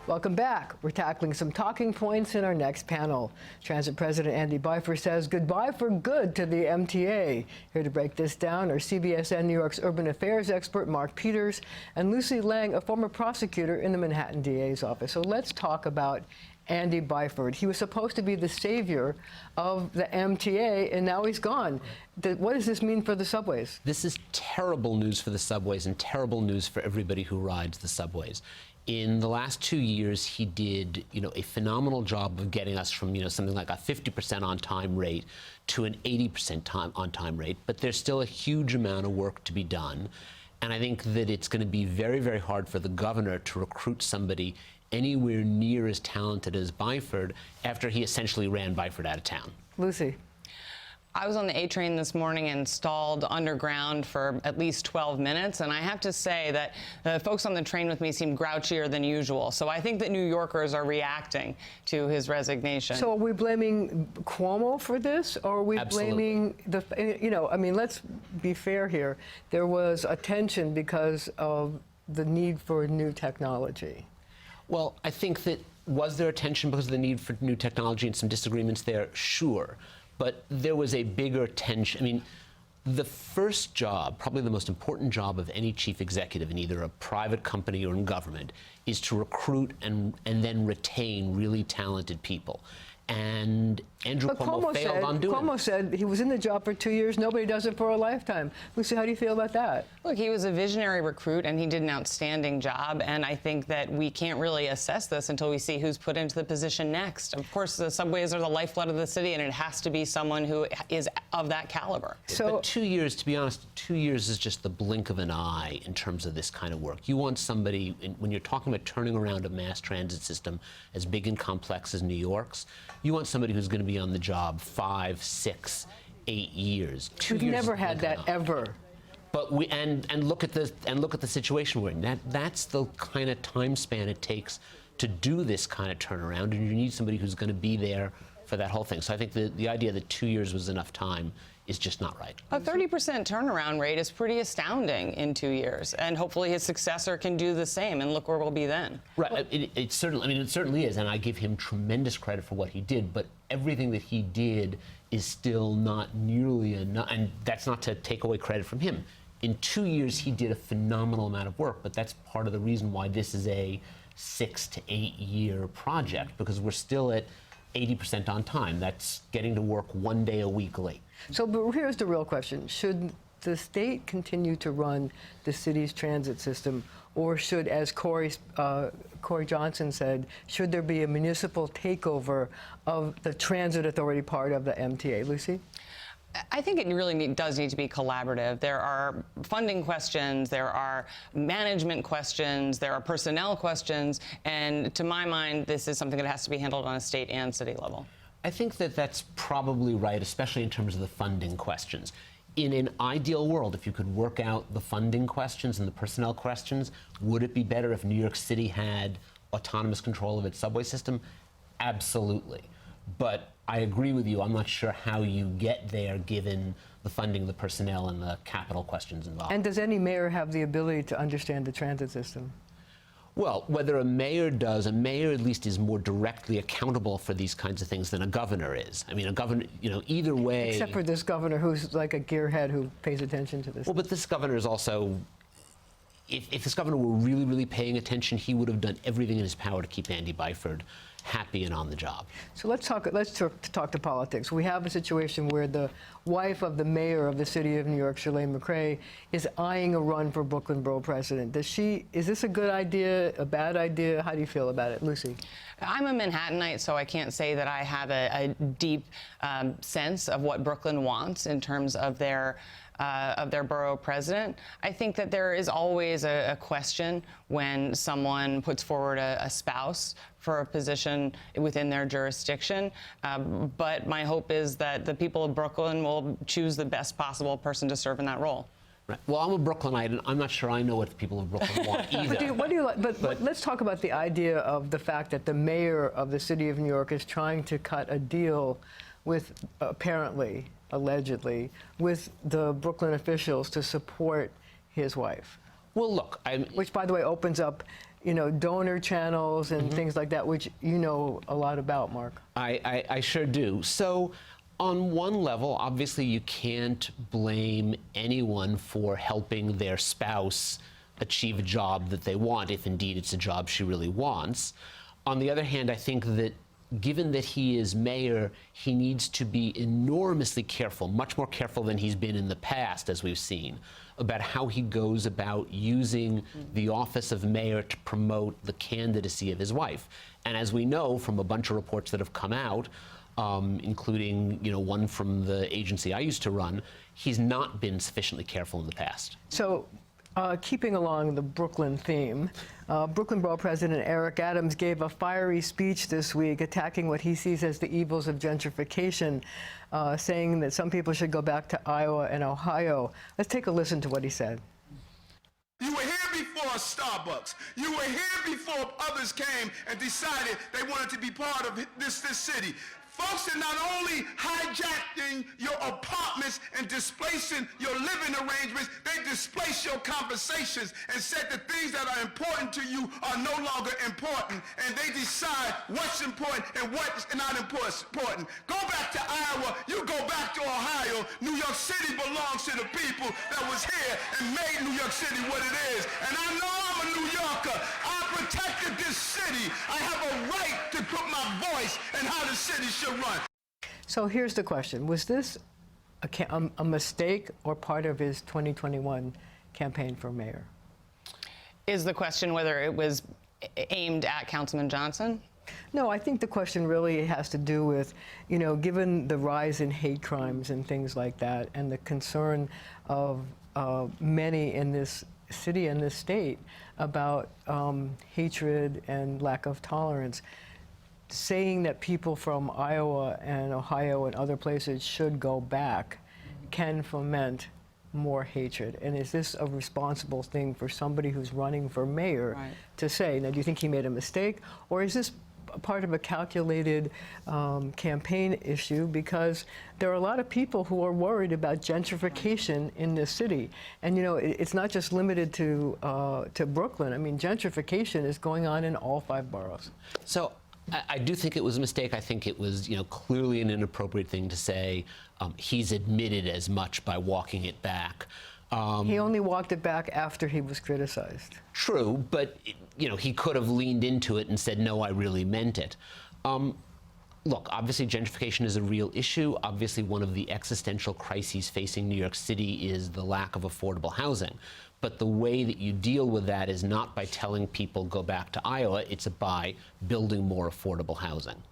Welcome back. We're tackling some talking points in our next panel. Transit President Andy Byford says goodbye for good to the MTA. Here to break this down are CBSN New York's urban affairs expert Mark Peters and Lucy Lang, a former prosecutor in the Manhattan DA's office. So let's talk about Andy Byford. He was supposed to be the savior of the MTA, and now he's gone. What does this mean for the subways? This is terrible news for the subways and terrible news for everybody who rides the subways. In the last 2 years, he did, a phenomenal job of getting us from, something like a 50% on-time rate to an 80% on-time rate. But there's still a huge amount of work to be done. And I think that it's going to be very, very hard for the governor to recruit somebody anywhere near as talented as Byford after he essentially ran Byford out of town. Lucy. I was on the A train this morning and stalled underground for at least 12 minutes, and I have to say that the folks on the train with me seemed grouchier than usual. So I think that New Yorkers are reacting to his resignation. So are we blaming Cuomo for this, or are we blaming the, let's be fair here. There was a tension because of the need for new technology. Well, I think that, was there a tension because of the need for new technology and some disagreements there? Sure. But there was a bigger tension. I mean, the first job, probably the most important job of any chief executive in either a private company or in government, is to recruit and then retain really talented people. And Andrew Cuomo failed on doing it. Cuomo said he was in the job for 2 years. Nobody does it for a lifetime. Lucy, how do you feel about that? Look, he was a visionary recruit, and he did an outstanding job. And I think that we can't really assess this until we see who's put into the position next. Of course, the subways are the lifeblood of the city, and it has to be someone who is of that caliber. But 2 years, to be honest, 2 years is just the blink of an eye in terms of this kind of work. You want somebody, when you're talking about turning around a mass transit system as big and complex as New York's, you want somebody who's going to be on the job 5, 6, 8 years. We've never had that ever. But look at the situation we're in. That's the kind of time span it takes to do this kind of turnaround, and you need somebody who's going to be there for that whole thing. So I think the idea that 2 years was enough time is just not right. A 30% turnaround rate is pretty astounding in 2 years, and hopefully his successor can do the same, and look where we'll be then. Right. It certainly is, and I give him tremendous credit for what he did, but everything that he did is still not nearly enough, and that's not to take away credit from him. In 2 years, he did a phenomenal amount of work, but that's part of the reason why this is a 6 to 8 year project, because we're still at 80% on time. That's getting to work 1 day a week late. So, but here's the real question. Should the state continue to run the city's transit system, or should, as Corey Johnson said, should there be a municipal takeover of the transit authority part of the MTA? Lucy? I think it really does need to be collaborative. There are funding questions, there are management questions, there are personnel questions, and to my mind, this is something that has to be handled on a state and city level. I think that that's probably right, especially in terms of the funding questions. In an ideal world, if you could work out the funding questions and the personnel questions, would it be better if New York City had autonomous control of its subway system? Absolutely. But I agree with you. I'm not sure how you get there given the funding, the personnel, and the capital questions involved. And does any mayor have the ability to understand the transit system? Well, whether a mayor does, a mayor at least is more directly accountable for these kinds of things than a governor is. I mean, a governor, either way. Except for this governor who's like a gearhead who pays attention to this. Well, but this governor is also, if this governor were really, really paying attention, he would have done everything in his power to keep Andy Byford happy and on the job. So let's talk to politics. We have a situation where the wife of the mayor of the city of New York, Chirlane McCray, is eyeing a run for Brooklyn Borough President. Is this a good idea, a bad idea? How do you feel about it, Lucy? I'm a Manhattanite, so I can't say that I have a deep sense of what Brooklyn wants in terms of their borough president. I think that there is always a question when someone puts forward a spouse for a position within their jurisdiction. But my hope is that the people of Brooklyn will choose the best possible person to serve in that role. Right. Well, I'm a Brooklynite, and I'm not sure I know what the people of Brooklyn want either. But let's talk about the idea of the fact that the mayor of the city of New York is trying to cut a deal with, apparently, allegedly, with the Brooklyn officials to support his wife. Well, look, which, by the way, opens up donor channels and things like that, which you know a lot about, Mark. I sure do. So on one level, obviously you can't blame anyone for helping their spouse achieve a job that they want, if indeed it's a job she really wants. On the other hand, I think that given that he is mayor, he needs to be enormously careful, much more careful than he's been in the past, as we've seen, about how he goes about using the office of mayor to promote the candidacy of his wife. And as we know from a bunch of reports that have come out, including one from the agency I used to run, he's not been sufficiently careful in the past. So, keeping along the Brooklyn theme, Brooklyn Borough President Eric Adams gave a fiery speech this week attacking what he sees as the evils of gentrification, saying that some people should go back to Iowa and Ohio. Let's take a listen to what he said. You were here before Starbucks. You were here before others came and decided they wanted to be part of this city. Folks are not only hijacking your apartments and displacing your living arrangements, they displace your conversations and said the things that are important to you are no longer important, and they decide what's important and what's not important. Go back to Iowa, you go back to Ohio. New York City belongs to the people that was here and made New York City what it is. And I know I'm a New Yorker. I protected this city. I have a right to put my voice in how the city should run. So here's the question. Was this a mistake or part of his 2021 campaign for mayor? Is the question whether it was aimed at Councilman Johnson? No, I think the question really has to do with, given the rise in hate crimes and things like that, and the concern of many in this city and this state about hatred and lack of tolerance, saying that people from Iowa and Ohio and other places should go back can foment more hatred. And is this a responsible thing for somebody who's running for mayor to say? Now, do you think he made a mistake, or is this part of a calculated campaign issue? Because there are a lot of people who are worried about gentrification in this city. And it's not just limited to Brooklyn. I mean, gentrification is going on in all 5 boroughs. So I do think it was a mistake. I think it was, clearly an inappropriate thing to say. He's admitted as much by walking it back. He only walked it back after he was criticized. True, but he could have leaned into it and said, no, I really meant it. Look, obviously gentrification is a real issue. Obviously one of the existential crises facing New York City is the lack of affordable housing. But the way that you deal with that is not by telling people go back to Iowa, it's by building more affordable housing.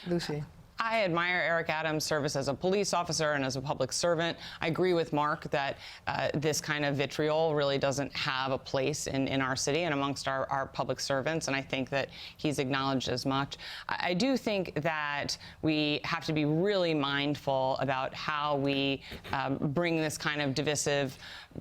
Lucy. I admire Eric Adams' service as a police officer and as a public servant. I agree with Mark that this kind of vitriol really doesn't have a place in our city and amongst our public servants, and I think that he's acknowledged as much. I do think that we have to be really mindful about how we bring this kind of divisive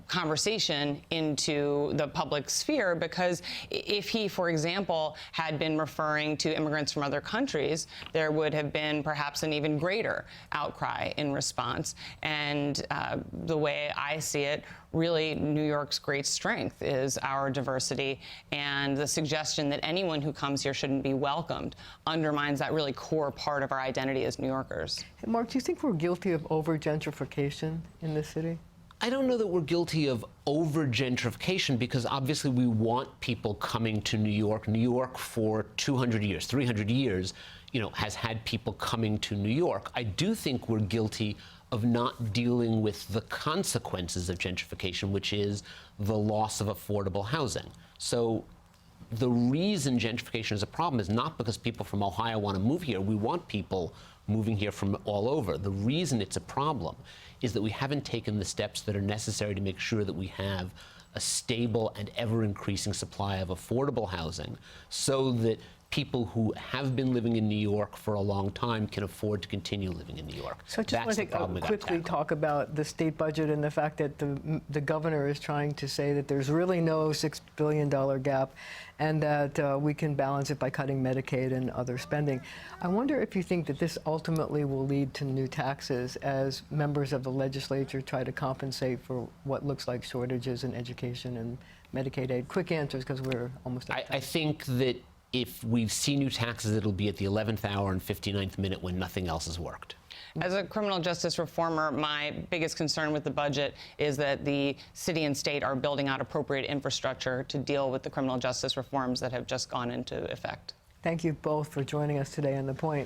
conversation into the public sphere, because if he, for example, had been referring to immigrants from other countries, there would have been perhaps an even greater outcry in response. And the way I see it, really New York's great strength is our diversity, and the suggestion that anyone who comes here shouldn't be welcomed undermines that really core part of our identity as New Yorkers. Hey, Mark, do you think we're guilty of over-gentrification in this city? I don't know that we're guilty of over-gentrification, because obviously we want people coming to New York. New York for 200 years, 300 years, has had people coming to New York. I do think we're guilty of not dealing with the consequences of gentrification, which is the loss of affordable housing. So the reason gentrification is a problem is not because people from Ohio want to move here. We want people moving here from all over. The reason it's a problem is that we haven't taken the steps that are necessary to make sure that we have a stable and ever-increasing supply of affordable housing, so that people who have been living in New York for a long time can afford to continue living in New York. So I just That's want the to problem we gotta quickly tackle. talk about the state budget and the fact that the governor is trying to say that there's really no $6 billion gap and that we can balance it by cutting Medicaid and other spending. I wonder if you think that this ultimately will lead to new taxes as members of the legislature try to compensate for what looks like shortages in education and Medicaid aid. Quick answers, because we're almost out of time. I think that if we see new taxes, it'll be at the 11th hour and 59th minute when nothing else has worked. As a criminal justice reformer, my biggest concern with the budget is that the city and state are building out appropriate infrastructure to deal with the criminal justice reforms that have just gone into effect. Thank you both for joining us today on The Point.